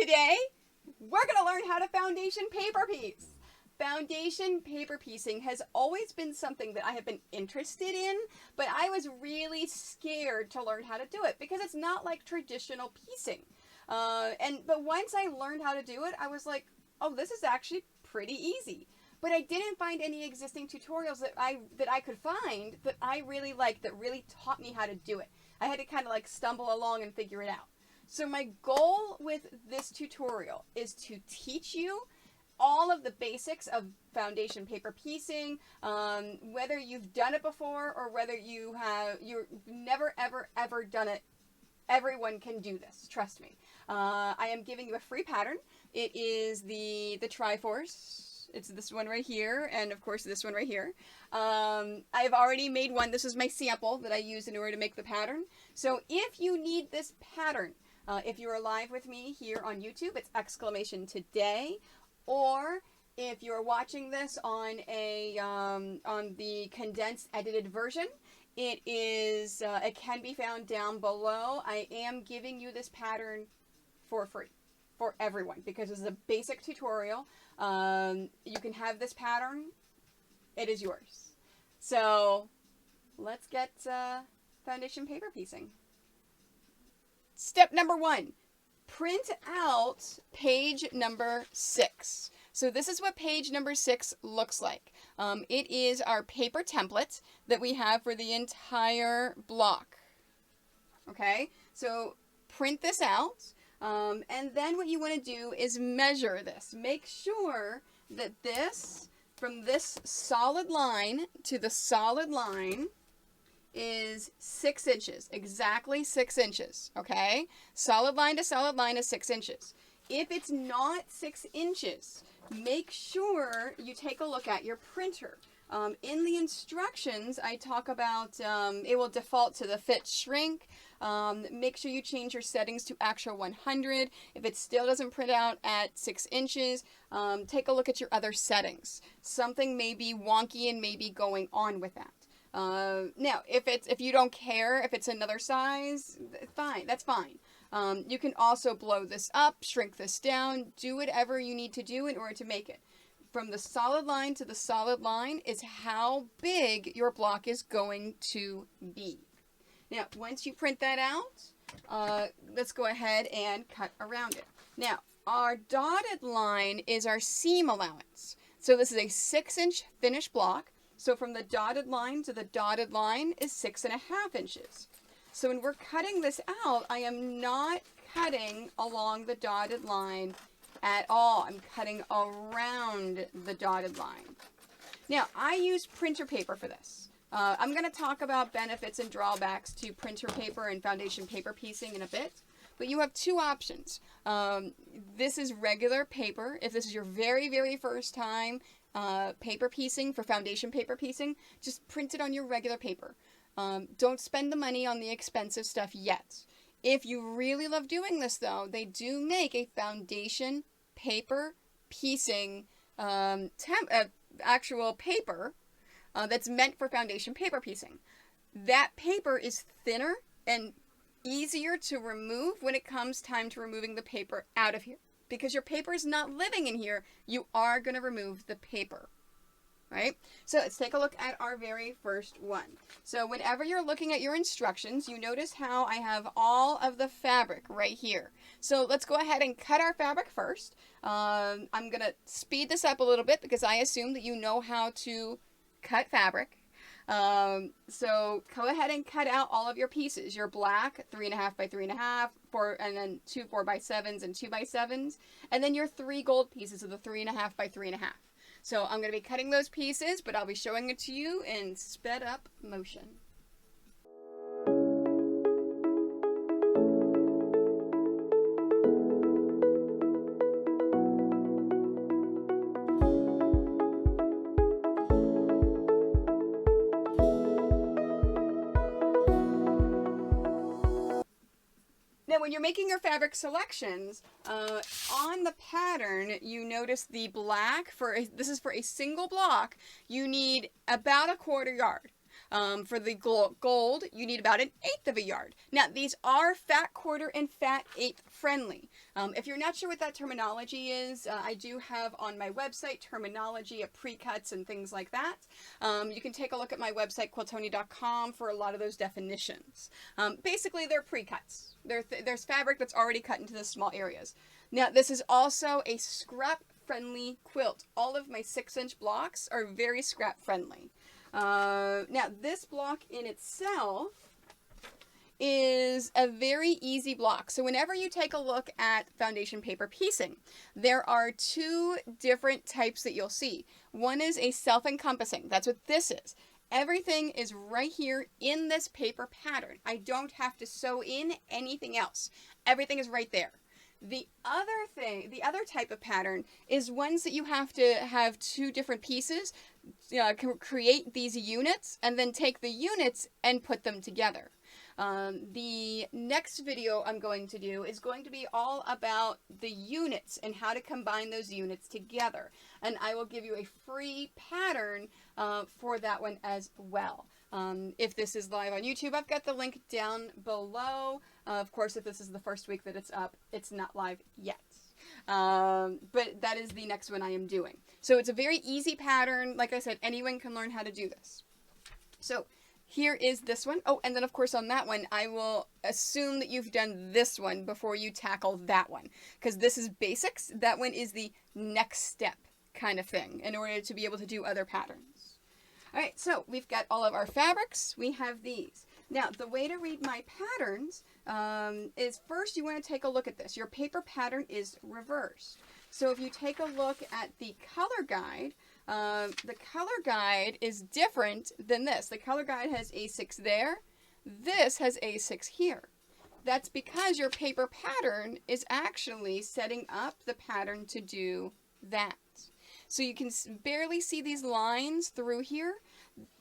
Today, we're going to learn how to foundation paper piece. Foundation paper piecing has always been something that I have been interested in, but I was really scared to learn how to do it because it's not like traditional piecing. But once I learned how to do it, I was like, oh, this is actually pretty easy. But I didn't find any existing tutorials that I could find that I really liked, that really taught me how to do it. I had to kind of like stumble along and figure it out. So my goal with this tutorial is to teach you all of the basics of foundation paper piecing, whether you've done it before or whether you've never ever done it. Everyone can do this, trust me. I am giving you a free pattern. It is the Triforce. It's this one right here, and of course this one right here. I've already made one. This is my sample that I used in order to make the pattern. So if you need this pattern, if you're live with me here on YouTube, it's !today. Or if you're watching this on on the condensed edited version, it can be found down below. I am giving you this pattern for free for everyone because it's a basic tutorial. You can have this pattern. It is yours. So let's get foundation paper piecing. Step number 1. Print out page number 6. So this is what page number 6 looks like. It is our paper template that we have for the entire block. Okay, so print this out. And then what you want to do is measure this. Make sure that from this solid line to the solid line is 6 inches, exactly 6 inches, okay? Solid line to solid line is 6 inches. If it's not 6 inches, make sure you take a look at your printer. In the instructions, I talk about it will default to the fit shrink. Make sure you change your settings to actual 100. If it still doesn't print out at 6 inches, take a look at your other settings. Something may be wonky and may be going on with that. Now, if you don't care if it's another size, fine, that's fine. You can also blow this up, shrink this down, do whatever you need to do in order to make it. From the solid line to the solid line is how big your block is going to be. Now, once you print that out, let's go ahead and cut around it. Now, our dotted line is our seam allowance. So this is a 6-inch finished block. So from the dotted line to the dotted line is 6.5 inches. So when we're cutting this out, I am not cutting along the dotted line at all. I'm cutting around the dotted line. Now, I use printer paper for this. I'm going to talk about benefits and drawbacks to printer paper and foundation paper piecing in a bit. But you have 2 options. This is regular paper. If this is your very, very first time paper piecing for foundation paper piecing, just print it on your regular paper. Don't spend the money on the expensive stuff yet. If you really love doing this, though, they do make a foundation paper piecing actual paper that's meant for foundation paper piecing. That paper is thinner and easier to remove when it comes time to removing the paper out of here. Because your paper is not living in here, you are going to remove the paper. Right? So let's take a look at our very first one. So whenever you're looking at your instructions, you notice how I have all of the fabric right here. So let's go ahead and cut our fabric first. I'm going to speed this up a little bit because I assume that you know how to cut fabric. So go ahead and cut out all of your pieces. Your black 3.5 by 3.5, and then 2 4x7s and 2x7s, and then your 3 gold pieces of the 3.5 by 3.5. So I'm going to be cutting those pieces, but I'll be showing it to you in sped up motion. Now, when you're making your fabric selections, on the pattern, you notice the black, this is for a single block, you need about 1/4 yard. For the gold, you need about 1/8 of a yard. Now, these are fat quarter and fat eighth friendly. If you're not sure what that terminology is, I do have on my website terminology of pre-cuts and things like that. You can take a look at my website, Quiltoni.com, for a lot of those definitions. Basically, they're pre-cuts. There's fabric that's already cut into the small areas. Now, this is also a scrap-friendly quilt. All of my 6-inch blocks are very scrap-friendly. Now, this block in itself is a very easy block. So whenever you take a look at foundation paper piecing, there are 2 different types that you'll see. One is a self-encompassing. That's what this is. Everything is right here in this paper pattern. I don't have to sew in anything else. Everything is right there. The other type of pattern is ones that you have to have 2 different pieces, create these units, and then take the units and put them together. The next video I'm going to do is going to be all about the units and how to combine those units together. And I will give you a free pattern for that one as well. If this is live on YouTube, I've got the link down below. Of course, if this is the first week that it's up, it's not live yet. But that is the next one I am doing. So it's a very easy pattern. Like I said, anyone can learn how to do this. So here is this one. Oh, and then of course on that one, I will assume that you've done this one before you tackle that one, because this is basics. That one is the next step kind of thing in order to be able to do other patterns. All right, so we've got all of our fabrics. We have these. Now, the way to read my patterns is first you want to take a look at this. Your paper pattern is reversed. So if you take a look at the color guide is different than this. The color guide has A6 there. This has A6 here. That's because your paper pattern is actually setting up the pattern to do that. So you can barely see these lines through here.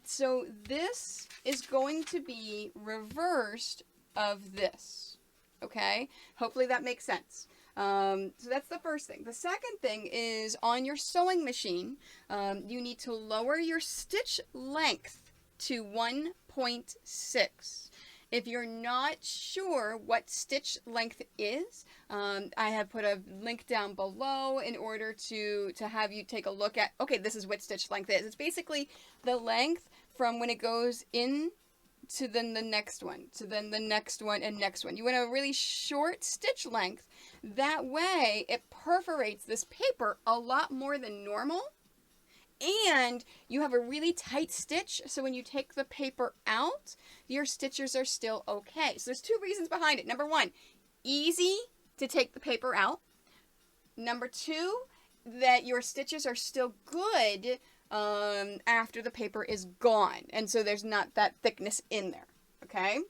So this is going to be reversed of this. Okay? Hopefully that makes sense. So that's the first thing. The second thing is on your sewing machine, you need to lower your stitch length to 1.6. If you're not sure what stitch length is, I have put a link down below in order to have you take a look at, okay, this is what stitch length is. It's basically the length from when it goes in to then the next one, to then the next one and next one. You want a really short stitch length. That way it perforates this paper a lot more than normal. And you have a really tight stitch, so when you take the paper out, your stitches are still okay. So there's 2 reasons behind it. Number 1, easy to take the paper out. Number 2, that your stitches are still good after the paper is gone. And so there's not that thickness in there, okay?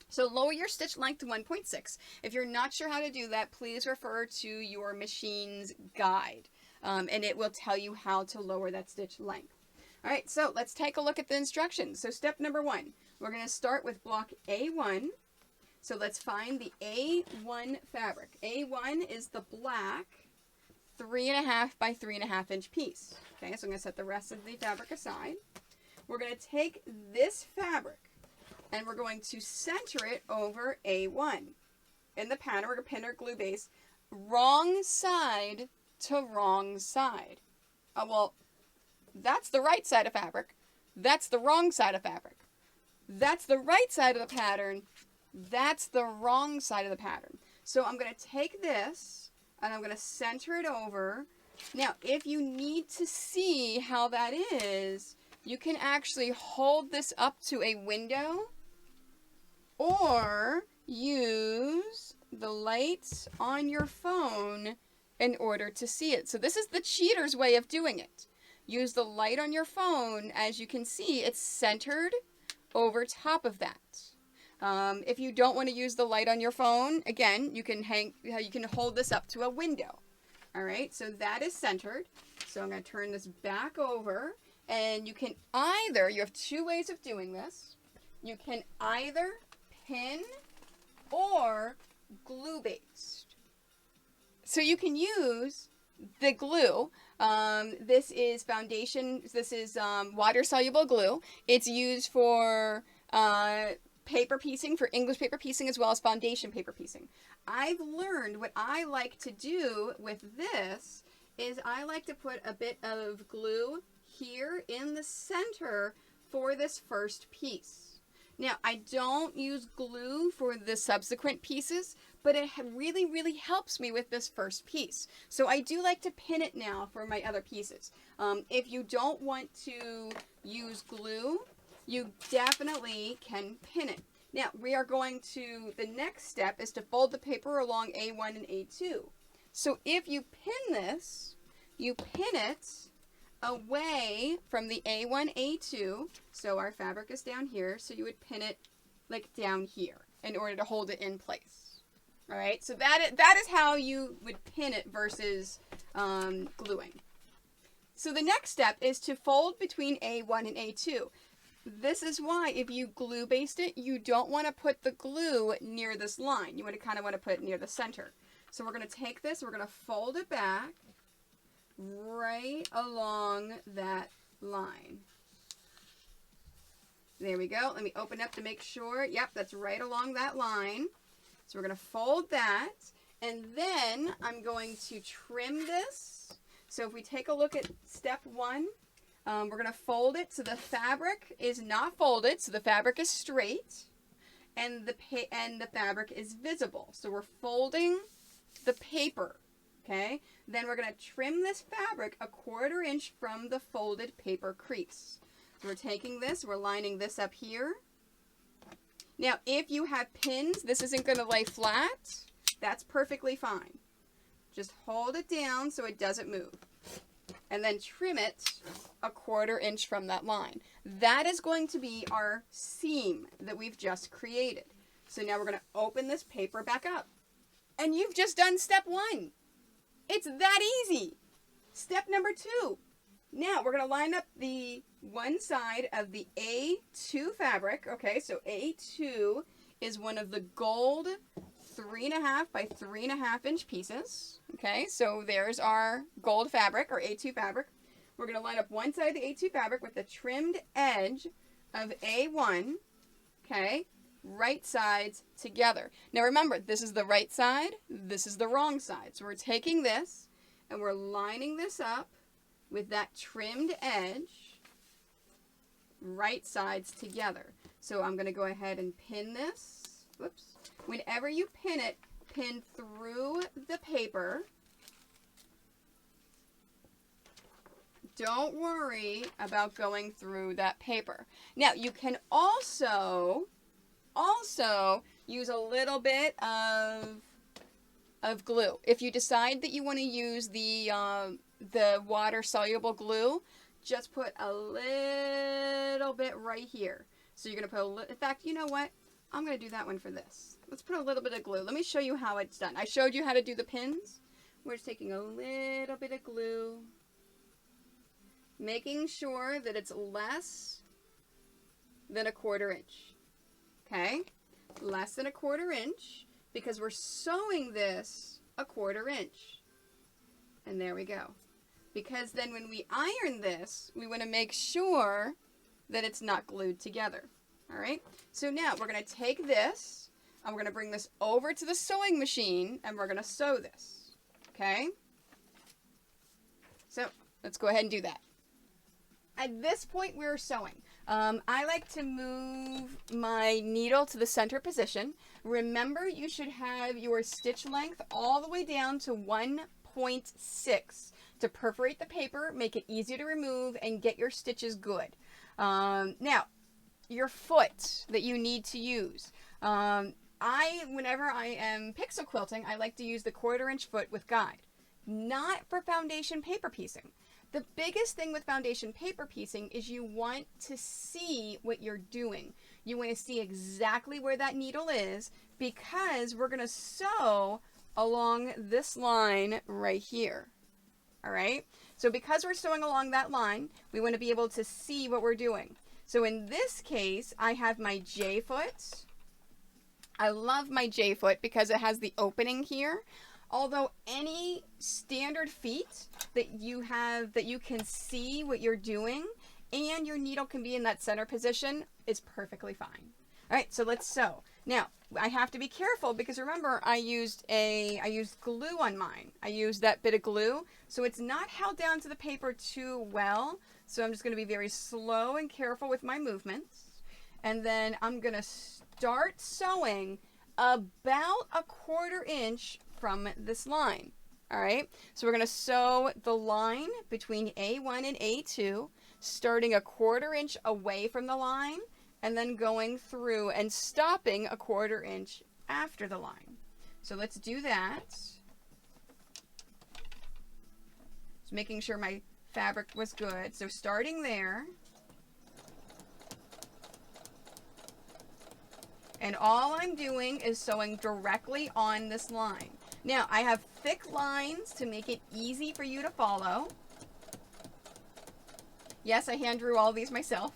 So lower your stitch length to 1.6. If you're not sure how to do that, please refer to your machine's guide. And it will tell you how to lower that stitch length. All right, so let's take a look at the instructions. So step number 1, we're going to start with block A1. So let's find the A1 fabric. A1 is the black 3.5 by 3.5 inch piece. Okay, so I'm going to set the rest of the fabric aside. We're going to take this fabric and we're going to center it over A1. In the pattern, we're going to pin our glue base wrong side to wrong side. Well, that's the right side of fabric. That's the wrong side of fabric. That's the right side of the pattern. That's the wrong side of the pattern. So I'm going to take this and I'm going to center it over. Now, if you need to see how that is, you can actually hold this up to a window or use the lights on your phone in order to see it. So this is the cheater's way of doing it. Use the light on your phone. As you can see, it's centered over top of that. If you don't want to use the light on your phone, again, you can hold this up to a window. All right, so that is centered. So I'm going to turn this back over, and you can either, you have 2 ways of doing this. You can either pin or glue based. So you can use the glue. This is foundation, this is water-soluble glue. It's used for paper piecing, for English paper piecing, as well as foundation paper piecing. I've learned what I like to do with this is I like to put a bit of glue here in the center for this first piece. Now, I don't use glue for the subsequent pieces, but it really, really helps me with this first piece. So I do like to pin it now for my other pieces. If you don't want to use glue, you definitely can pin it. Now, we are going to, the next step is to fold the paper along A1 and A2. So if you pin this, you pin it away from the A1, A2. So our fabric is down here, so you would pin it like down here in order to hold it in place. All right, so that is how you would pin it versus gluing. So the next step is to fold between A1 and A2. This is why if you glue baste it, you don't want to put the glue near this line. You kind of want to put it near the center. So we're going to take this, we're going to fold it back right along that line. There we go. Let me open up to make sure. Yep, that's right along that line. So we're going to fold that, and then I'm going to trim this. So if we take a look at step 1, we're going to fold it so the fabric is not folded, so the fabric is straight, and the fabric is visible. So we're folding the paper, okay? Then we're going to trim this fabric 1/4 inch from the folded paper crease. So we're taking this, we're lining this up here. Now, if you have pins, this isn't going to lay flat. That's perfectly fine. Just hold it down so it doesn't move. And then trim it 1/4 inch from that line. That is going to be our seam that we've just created. So now we're going to open this paper back up. And you've just done step 1. It's that easy. Step number 2. Now we're going to line up the one side of the A2 fabric. Okay, so A2 is one of the gold 3.5 by 3.5 inch pieces. Okay, so there's our gold fabric, or A2 fabric. We're going to line up one side of the A2 fabric with the trimmed edge of A1. Okay, right sides together. Now remember, this is the right side, this is the wrong side. So we're taking this and we're lining this up with that trimmed edge, right sides together. So I'm going to go ahead and pin this. Whoops. Whenever you pin it, pin through the paper. Don't worry about going through that paper. Now, you can also use a little bit of glue. If you decide that you want to use the water-soluble glue, just put a little bit right here. So you're going to put a little, in fact, you know what? I'm going to do that one for this. Let's put a little bit of glue. Let me show you how it's done. I showed you how to do the pins. We're just taking a little bit of glue, making sure that it's less than 1/4 inch. Okay? Less than 1/4 inch, because we're sewing this 1/4 inch. And there we go. Because then when we iron this, we want to make sure that it's not glued together. All right? So now we're going to take this, and we're going to bring this over to the sewing machine, and we're going to sew this. Okay? So let's go ahead and do that. At this point, we're sewing. I like to move my needle to the center position. Remember, you should have your stitch length all the way down to 1.6 to perforate the paper, make it easier to remove, and get your stitches good. Now, your foot that you need to use. Whenever I am pixel quilting, I like to use the 1/4 inch foot with guide. Not for foundation paper piecing. The biggest thing with foundation paper piecing is you want to see what you're doing. You want to see exactly where that needle is, because we're going to sew along this line right here. All right? So because we're sewing along that line, we want to be able to see what we're doing. So in this case, I have my J foot. I love my J foot because it has the opening here. although any standard feet that you have, that you can see what you're doing and your needle can be in that center position, is perfectly fine. All right, so let's sew. Now, I have to be careful because remember I used glue on mine. I used that bit of glue, so it's not held down to the paper too well. So I'm just going to be very slow and careful with my movements. And then I'm going to start sewing about 1/4 inch from this line. All right, so we're going to sew the line between A1 and A2, starting 1/4 inch away from the line, and then going through and stopping 1/4 inch after the line. So let's do that. Just making sure my fabric was good. So starting there. And all I'm doing is sewing directly on this line. Now, I have thick lines to make it easy for you to follow. Yes, I hand drew all these myself.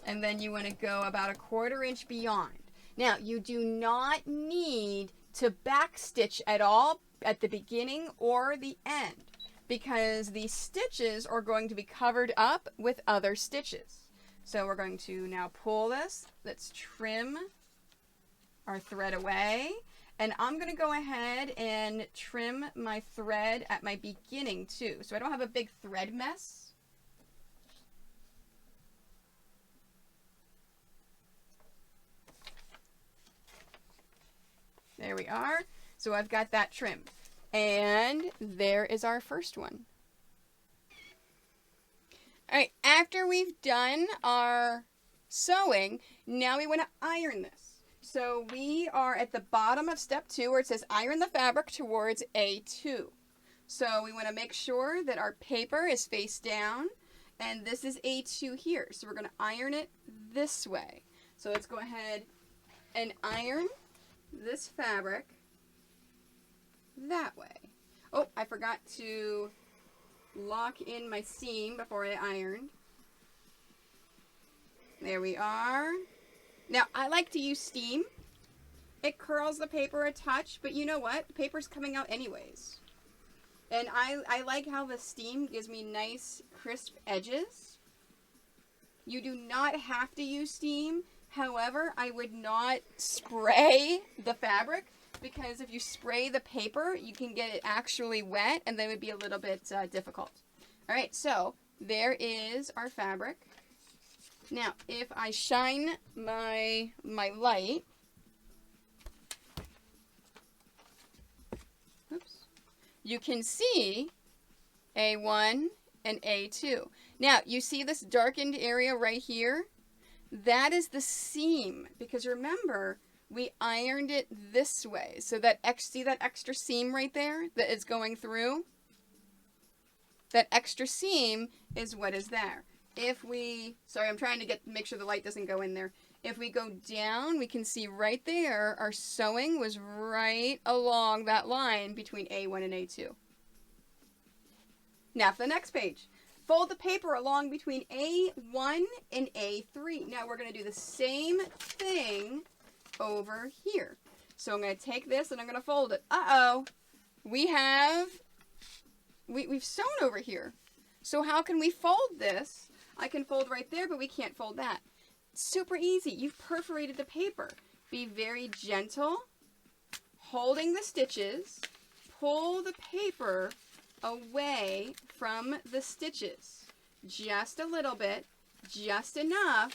And then you want to go about 1/4 inch beyond. Now, you do not need to backstitch at all at the beginning or the end because these stitches are going to be covered up with other stitches. So we're going to now pull this. Let's trim our thread away. And I'm going to go ahead and trim my thread at my beginning too, so I don't have a big thread mess. There we are. So I've got that trimmed. And there is our first one. All right, after we've done our sewing, now we want to iron this. So we are at the bottom of step 2 where it says iron the fabric towards A2. So we want to make sure that our paper is face down, and this is A2 here. So we're going to iron it this way. So let's go ahead and iron this fabric that way. Oh, I forgot to lock in my seam before I ironed. There we are. Now, I like to use steam. It curls the paper a touch, but you know what? The paper's coming out anyways. And I like how the steam gives me nice, crisp edges. You do not have to use steam. However, I would not spray the fabric because if you spray the paper, you can get it actually wet and then it would be a little bit difficult. All right, so there is our fabric. Now, if I shine my light, oops, you can see A1 and A2. Now, you see this darkened area right here? That is the seam, because remember, we ironed it this way. So that see that extra seam right there that is going through? That extra seam is what is there. If we, sorry, I'm trying to make sure the light doesn't go in there. If we go down, we can see right there, our sewing was right along that line between A1 and A2. Now for the next page. Fold the paper along between A1 and A3. Now we're going to do the same thing over here. So I'm going to take this and I'm going to fold it. Uh-oh. We've sewn over here. So how can we fold this? I can fold right there, but we can't fold that. Super easy. You've perforated the paper. Be very gentle, holding the stitches. Pull the paper away from the stitches. Just a little bit, just enough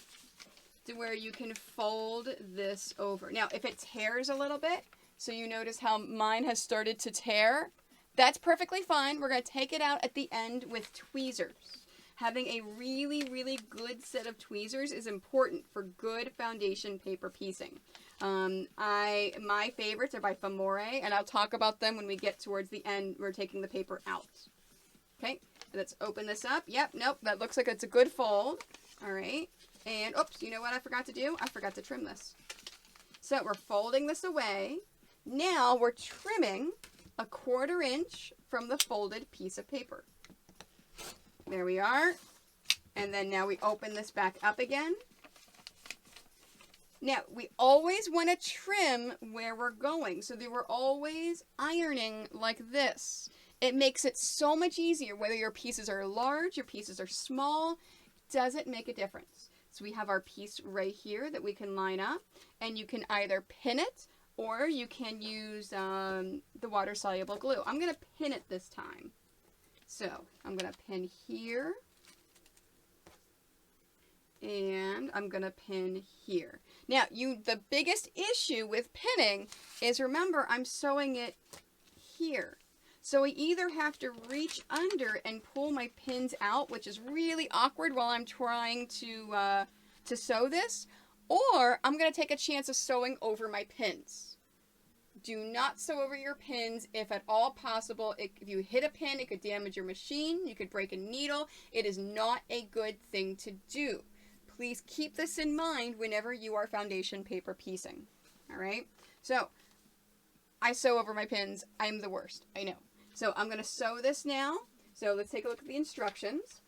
to where you can fold this over. Now, if it tears a little bit, so you notice how mine has started to tear, that's perfectly fine. We're going to take it out at the end with tweezers. Having a really, really good set of tweezers is important for good foundation paper piecing. My favorites are by Famore, and I'll talk about them when we get towards the end. We're taking the paper out. Okay, let's open this up. Yep, nope, that looks like it's a good fold. All right, and oops, you know what I forgot to do? I forgot to trim this. So we're folding this away. Now we're trimming 1/4 inch from the folded piece of paper. There we are. And then now we open this back up again. Now, we always want to trim where we're going, so that we're always ironing like this. It makes it so much easier, whether your pieces are large, your pieces are small, doesn't make a difference. So we have our piece right here that we can line up, and you can either pin it, or you can use the water-soluble glue. I'm going to pin it this time. So I'm going to pin here, and I'm going to pin here. Now, the biggest issue with pinning is, remember, I'm sewing it here. So I either have to reach under and pull my pins out, which is really awkward while I'm trying to sew this, or I'm going to take a chance of sewing over my pins. Do not sew over your pins if at all possible. If you hit a pin, it could damage your machine. You could break a needle. It is not a good thing to do. Please keep this in mind whenever you are foundation paper piecing. All right? So, I sew over my pins. I'm the worst. I know. So, I'm going to sew this now. So, let's take a look at the instructions.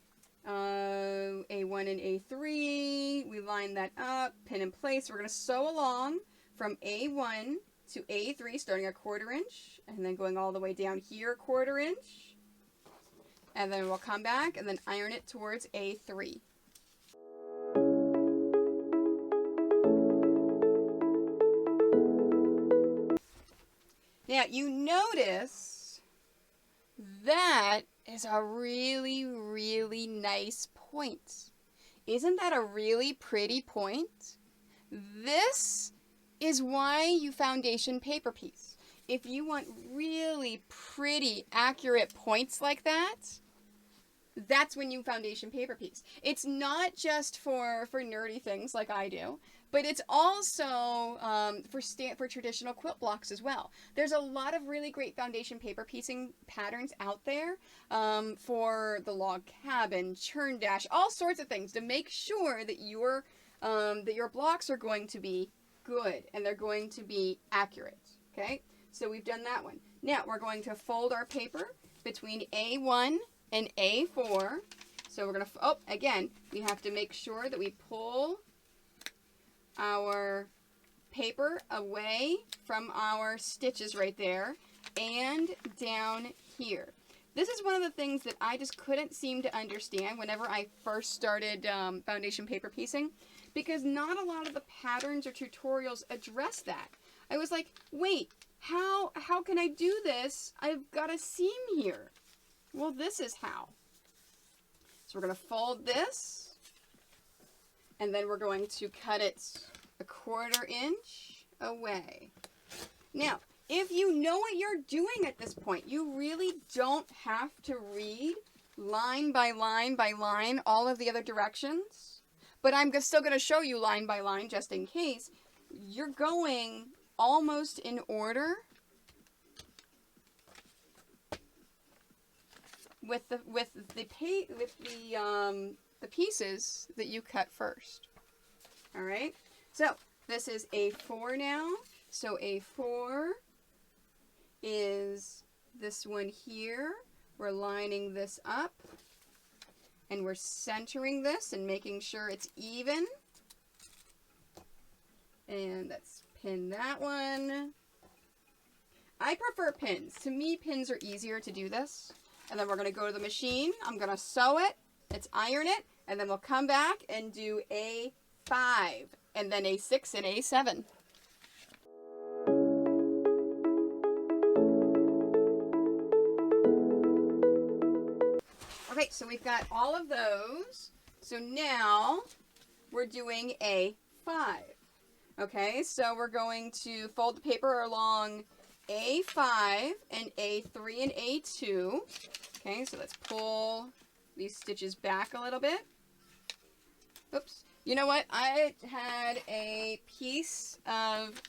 A1 and A3. We line that up. Pin in place. We're going to sew along from A1 to A3, starting a 1/4 inch, and then going all the way down here 1/4 inch. And then we'll come back and then iron it towards A3. Now, you notice that is a really, really nice point. Isn't that a really pretty point? This is why you foundation paper piece. If you want really pretty, accurate points like that, that's when you foundation paper piece. It's not just for nerdy things like I do, but it's also for traditional quilt blocks as well. There's a lot of really great foundation paper piecing patterns out there for the log cabin, churn dash, all sorts of things to make sure that your blocks are going to be good and they're going to be accurate. Okay, so we've done that one. Now we're going to fold our paper between A1 and A4. So we're going to, again, we have to make sure that we pull our paper away from our stitches right there and down here. This is one of the things that I just couldn't seem to understand whenever I first started foundation paper piecing, because not a lot of the patterns or tutorials address that. I was like, wait, how can I do this? I've got a seam here. Well, this is how. So we're going to fold this, and then we're going to cut it a 1/4 inch away. Now, if you know what you're doing at this point, you really don't have to read line by line by line all of the other directions. But I'm still going to show you line by line just in case. You're going almost in order with the pieces that you cut first. All right. So this is A4 now. So A4 is this one here. We're lining this up and we're centering this and making sure it's even. And let's pin that one. I prefer pins. To me, pins are easier to do this. And then we're going to go to the machine. I'm going to sew it. Let's iron it. And then we'll come back and do A5. And then A6 and A7. Okay, so we've got all of those. So now we're doing A5. Okay, so we're going to fold the paper along A5 and A3 and A2. Okay, so let's pull these stitches back a little bit. Oops. You know what? I had a piece of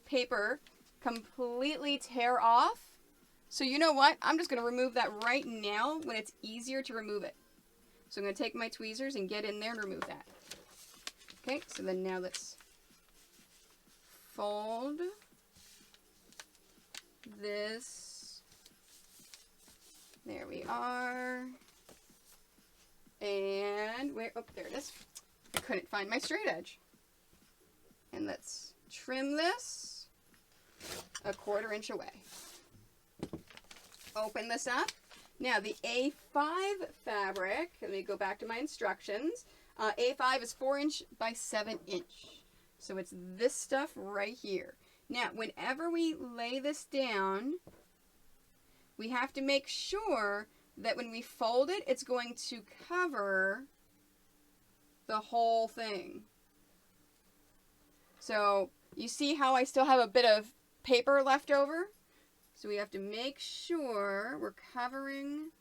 paper completely tear off. So you know what? I'm just going to remove that right now when it's easier to remove it. So I'm going to take my tweezers and get in there and remove that. Okay, so then now let's fold this. There we are. And where? Oh, there it is. I couldn't find my straight edge. And let's trim this a 1/4 inch away. Open this up. Now the A5 fabric, let me go back to my instructions. A5 is 4 inch by 7 inch. So it's this stuff right here. Now, whenever we lay this down, we have to make sure that when we fold it, it's going to cover the whole thing. So you see how I still have a bit of paper left over? So we have to make sure we're covering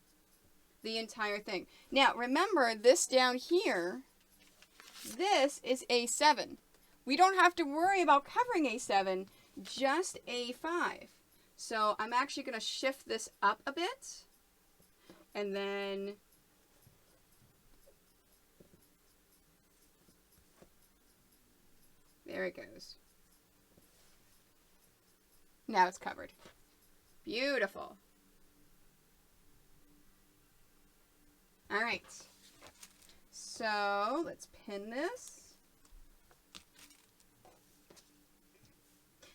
the entire thing. Now, remember this down here, this is A7. We don't have to worry about covering A7, just A5. So I'm actually going to shift this up a bit. And then there it goes. Now it's covered. Beautiful. All right. So let's pin this.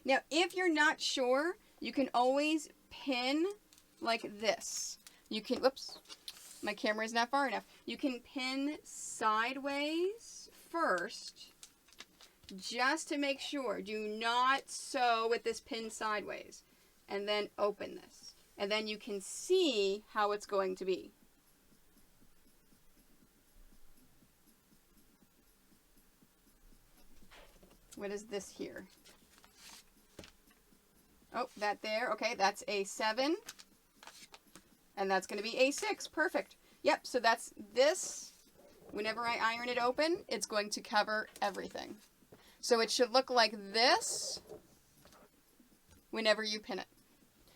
Now, if you're not sure, you can always pin like this. You can, whoops, my camera is not far enough. You can pin sideways first, just to make sure. Do not sew with this pin sideways. And then open this. And then you can see how it's going to be. What is this here? Oh, that there. Okay, that's A7. And that's going to be A6. Perfect. Yep, so that's this. Whenever I iron it open, it's going to cover everything. So it should look like this whenever you pin it.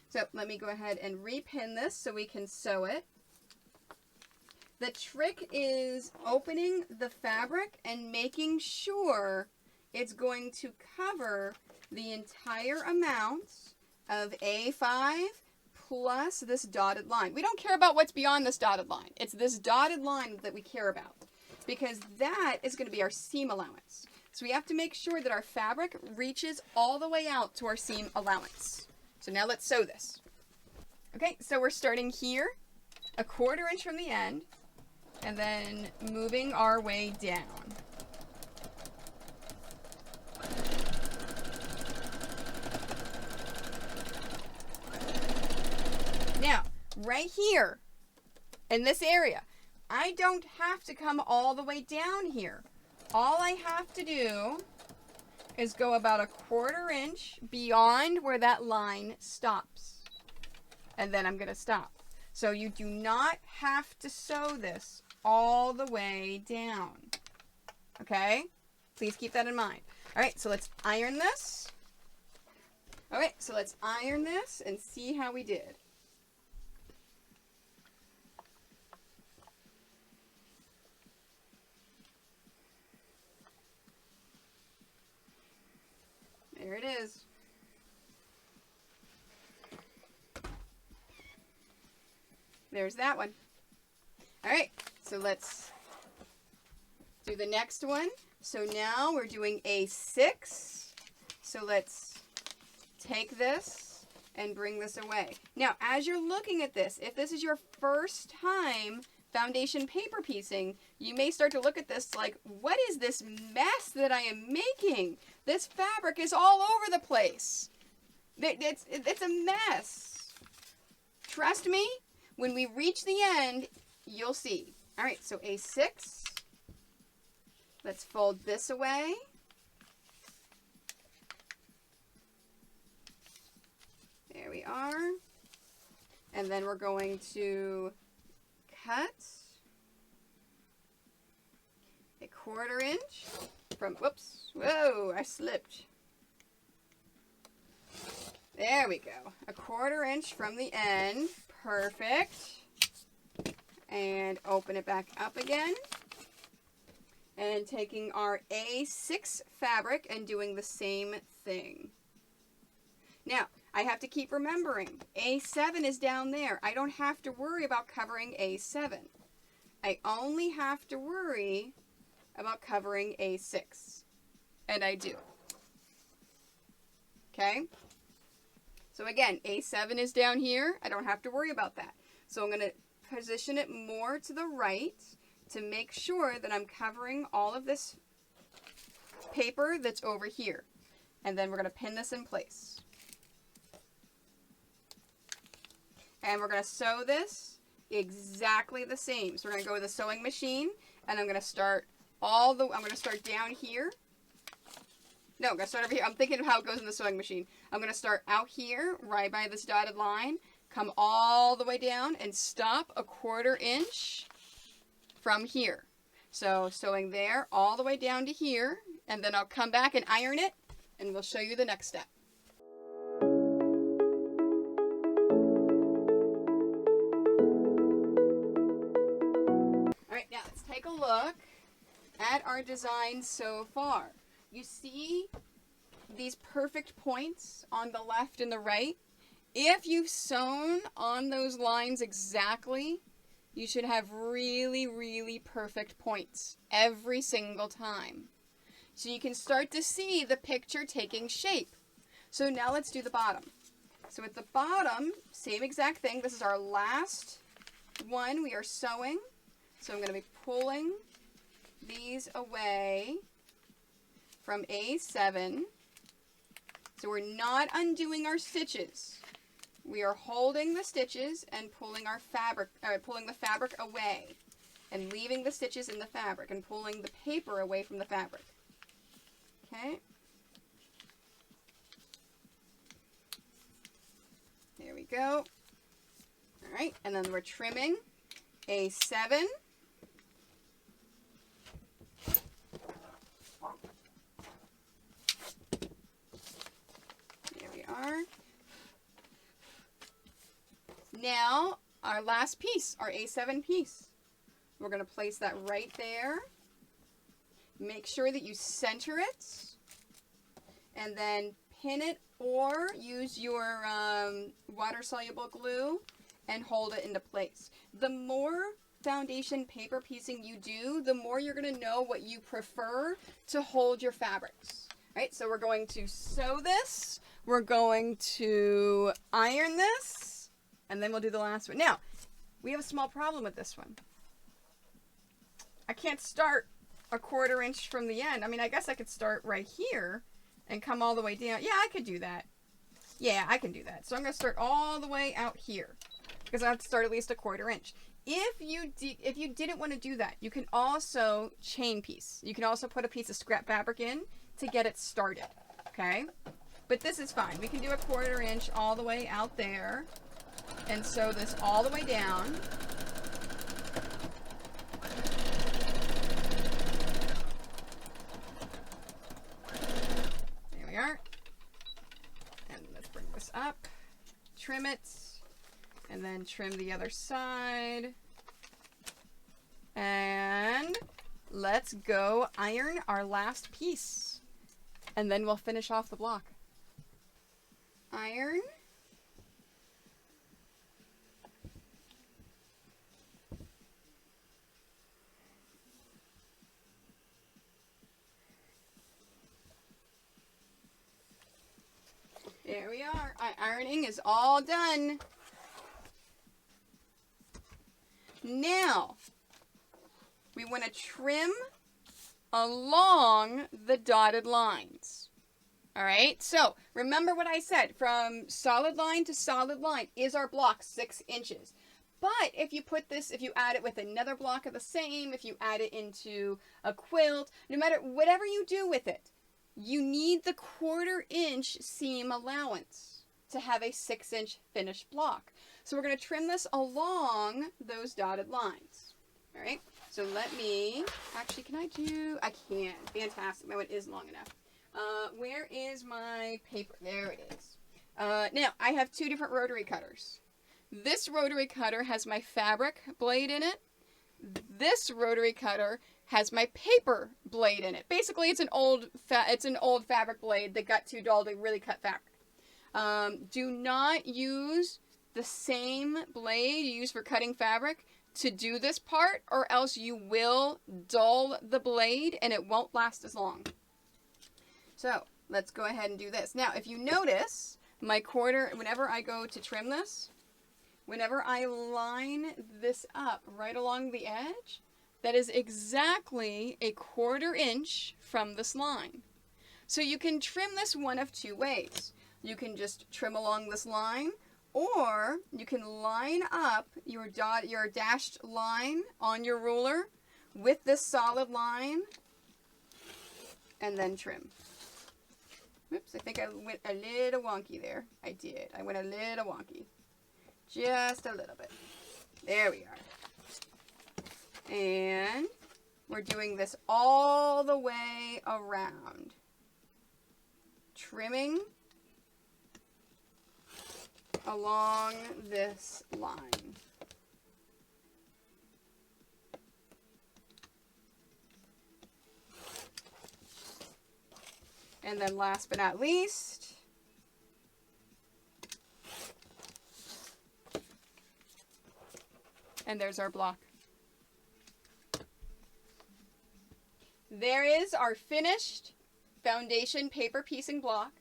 So let me go ahead and repin this so we can sew it. The trick is opening the fabric and making sure it's going to cover the entire amount of A5 plus this dotted line. We don't care about what's beyond this dotted line. It's this dotted line that we care about, because that is going to be our seam allowance. So we have to make sure that our fabric reaches all the way out to our seam allowance. So now let's sew this. Okay, so we're starting here, a 1/4 inch from the end, and then moving our way down. Now, right here, in this area, I don't have to come all the way down here. All I have to do is go about a 1/4 inch beyond where that line stops. And then I'm going to stop. So you do not have to sew this all the way down. Okay? Please keep that in mind. All right, so let's iron this. All right, so let's iron this and see how we did. There it is. There's that one. All right, so let's do the next one. So now we're doing A6. So let's take this and bring this away. Now, as you're looking at this, if this is your first time foundation paper piecing, you may start to look at this like, what is this mess that I am making? This fabric is all over the place. It's a mess. Trust me, when we reach the end, you'll see. All right, so A6. Let's fold this away. There we are. And then we're going to cut a 1/4 inch from, whoops, whoa, I slipped. There we go. A 1/4 inch from the end. Perfect. And open it back up again. And taking our A6 fabric and doing the same thing. Now, I have to keep remembering, A7 is down there. I don't have to worry about covering A7. I only have to worry about covering A6. And I do. Okay? So again, A7 is down here. I don't have to worry about that. So I'm going to position it more to the right to make sure that I'm covering all of this paper that's over here. And then we're going to pin this in place. And we're going to sew this exactly the same. So we're going to go with the sewing machine, and I'm going to start I'm going to start down here. No, I'm going to start over here. I'm thinking of how it goes in the sewing machine. I'm going to start out here, right by this dotted line, come all the way down, and stop a 1/4 inch from here. So sewing there all the way down to here, and then I'll come back and iron it, and we'll show you the next step. All right, now let's take a look at our design so far. You see these perfect points on the left and the right? If you've sewn on those lines exactly, you should have really, really perfect points every single time. So you can start to see the picture taking shape. So now let's do the bottom. So at the bottom, same exact thing. This is our last one we are sewing. So I'm going to be pulling these away from A7. So we're not undoing our stitches. We are holding the stitches and pulling the fabric away, and leaving the stitches in the fabric and pulling the paper away from the fabric. Okay. There we go. All right, and then we're trimming A7. There we are. Now, our last piece, our A7 piece. We're going to place that right there. Make sure that you center it, and then pin it or use your water-soluble glue and hold it into place. The more foundation paper piecing you do, the more you're going to know what you prefer to hold your fabrics. Right? So we're going to sew this, we're going to iron this, and then we'll do the last one. Now, we have a small problem with this one. I can't start a 1/4 inch from the end. I mean, I guess I could start right here and come all the way down. Yeah, I could do that. Yeah, I can do that. So I'm going to start all the way out here because I have to start at least a 1/4 inch. If you didn't want to do that, you can also chain piece. You can also put a piece of scrap fabric in to get it started, okay? But this is fine. We can do a 1/4 inch all the way out there and sew this all the way down. There we are. And let's bring this up, trim it, and then trim the other side. And let's go iron our last piece. And then we'll finish off the block. Iron. There we are. Our ironing is all done. Now, we want to trim along the dotted lines. All right, so remember what I said, from solid line to solid line is our block 6 inches. But if you add it with another block of the same, if you add it into a quilt, no matter, whatever you do with it, you need the 1/4 inch seam allowance to have a 6 inch finished block. So we're going to trim this along those dotted lines. All right, so let me, actually, I can. Fantastic, my one is long enough. Where is my paper? There it is. Now, I have 2 different rotary cutters. This rotary cutter has my fabric blade in it. This rotary cutter has my paper blade in it. Basically, it's an old fabric blade that got too dull to really cut fabric. Do not use the same blade you use for cutting fabric to do this part, or else you will dull the blade and it won't last as long. So let's go ahead and do this. Now, if you notice, my quarter, whenever I go to trim this, whenever I line this up right along the edge, that is exactly a 1/4 inch from this line. So you can trim this one of two ways. You can just trim along this line, or you can line up your dashed line on your ruler with this solid line and then trim. Oops, I think I went a little wonky there. I did. I went a little wonky. Just a little bit. There we are. And we're doing this all the way around. Trimming along this line. And then last but not least, and there's our block. There is our finished foundation paper piecing block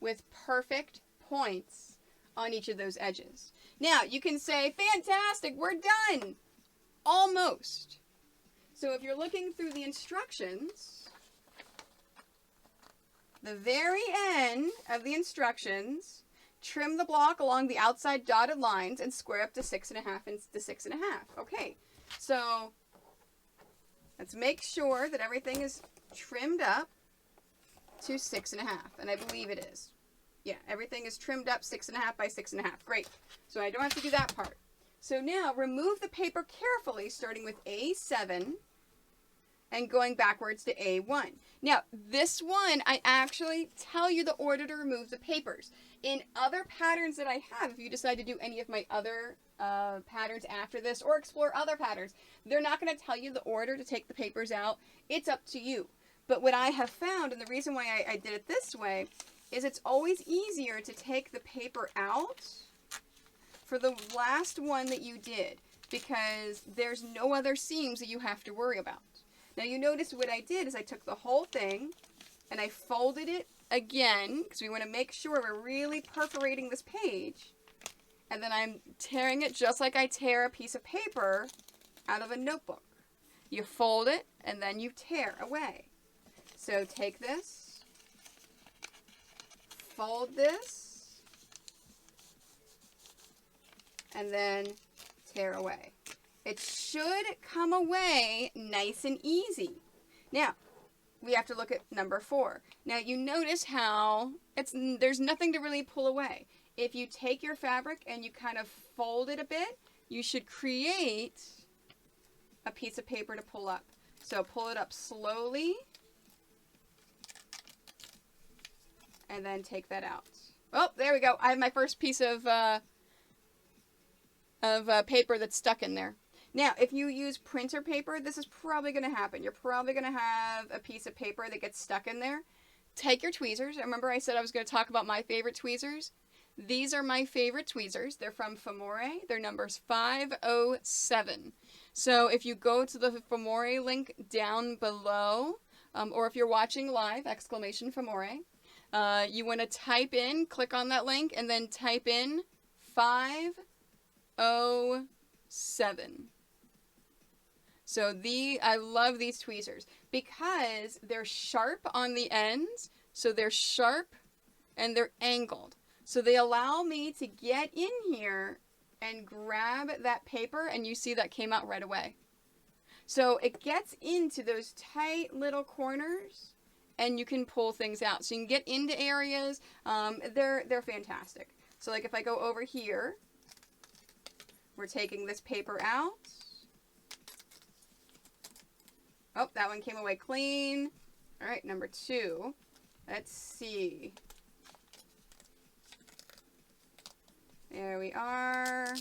with perfect points on each of those edges. Now, you can say, fantastic, we're done. Almost. So if you're looking through the instructions, the very end of the instructions, trim the block along the outside dotted lines and square up to 6.5 to 6.5. Okay, so let's make sure that everything is trimmed up to 6.5, and I believe it is. Yeah, everything is trimmed up 6.5 by 6.5. Great. So I don't have to do that part. So now remove the paper carefully, starting with A7 and going backwards to A1. Now, this one, I actually tell you the order to remove the papers. In other patterns that I have, if you decide to do any of my other patterns after this or explore other patterns, they're not going to tell you the order to take the papers out. It's up to you. But what I have found, and the reason why I did it this way, is it's always easier to take the paper out for the last one that you did, because there's no other seams that you have to worry about. Now you notice what I did is I took the whole thing and I folded it again, because we want to make sure we're really perforating this page, and then I'm tearing it just like I tear a piece of paper out of a notebook. You fold it and then you tear away. So take this, fold this, and then tear away. It should come away nice and easy. Now, we have to look at number 4. Now, you notice how there's nothing to really pull away. If you take your fabric and you kind of fold it a bit, you should create a piece of paper to pull up. So pull it up slowly, and then take that out. Oh, there we go. I have my first piece of paper that's stuck in there. Now, if you use printer paper, this is probably going to happen. You're probably going to have a piece of paper that gets stuck in there. Take your tweezers. Remember I said I was going to talk about my favorite tweezers? These are my favorite tweezers. They're from Famore. They're numbers 507. So if you go to the Famore link down below, or if you're watching live, !Famore, you want to type in, click on that link, and then type in 507. So I love these tweezers because they're sharp on the ends. So they're sharp and they're angled. So they allow me to get in here and grab that paper, and you see that came out right away. So it gets into those tight little corners and you can pull things out. So you can get into areas. They're fantastic. So like if I go over here, we're taking this paper out. Oh, that one came away clean. All right, number 2. Let's see. There we are.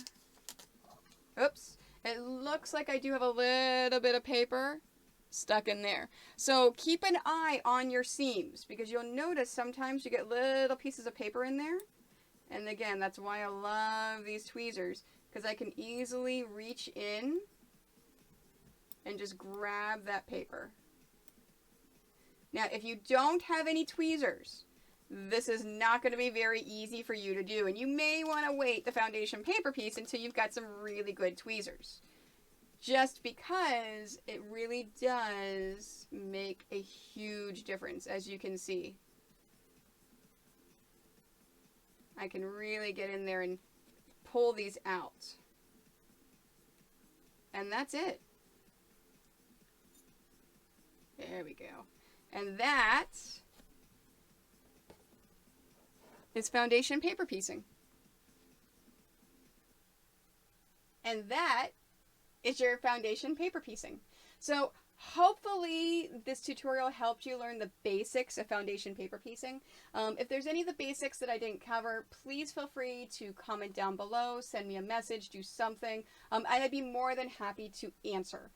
Oops. It looks like I do have a little bit of paper stuck in there. So keep an eye on your seams, because you'll notice sometimes you get little pieces of paper in there. And again, that's why I love these tweezers, because I can easily reach in and just grab that paper. Now, if you don't have any tweezers, this is not going to be very easy for you to do, and you may want to wait the foundation paper piece until you've got some really good tweezers. Just because it really does make a huge difference, as you can see. I can really get in there and pull these out. And that's it. There we go. And that is foundation paper piecing. And that is your foundation paper piecing. So hopefully this tutorial helped you learn the basics of foundation paper piecing. If there's any of the basics that I didn't cover, please feel free to comment down below, send me a message, do something. I'd be more than happy to answer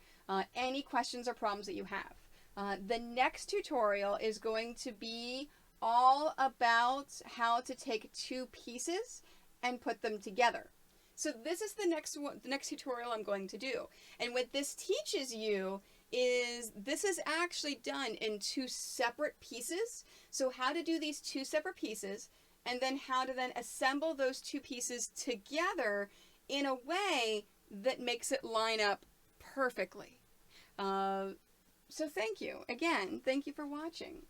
any questions or problems that you have. The next tutorial is going to be all about how to take two pieces and put them together. So this is the next tutorial I'm going to do. And what this teaches you is this is actually done in two separate pieces. So how to do these two separate pieces, and then how to then assemble those two pieces together in a way that makes it line up perfectly. So thank you. Again, thank you for watching.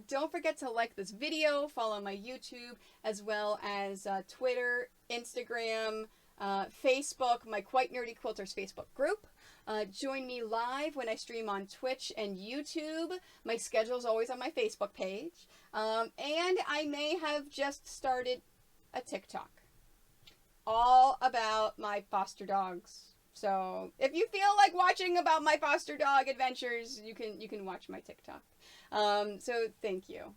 Don't forget to like this video, follow my YouTube, as well as Twitter, Instagram, Facebook, my Quite Nerdy Quilters Facebook group. Join me live when I stream on Twitch and YouTube. My schedule is always on my Facebook page. And I may have just started a TikTok all about my foster dogs. So if you feel like watching about my foster dog adventures, you can watch my TikTok. So thank you.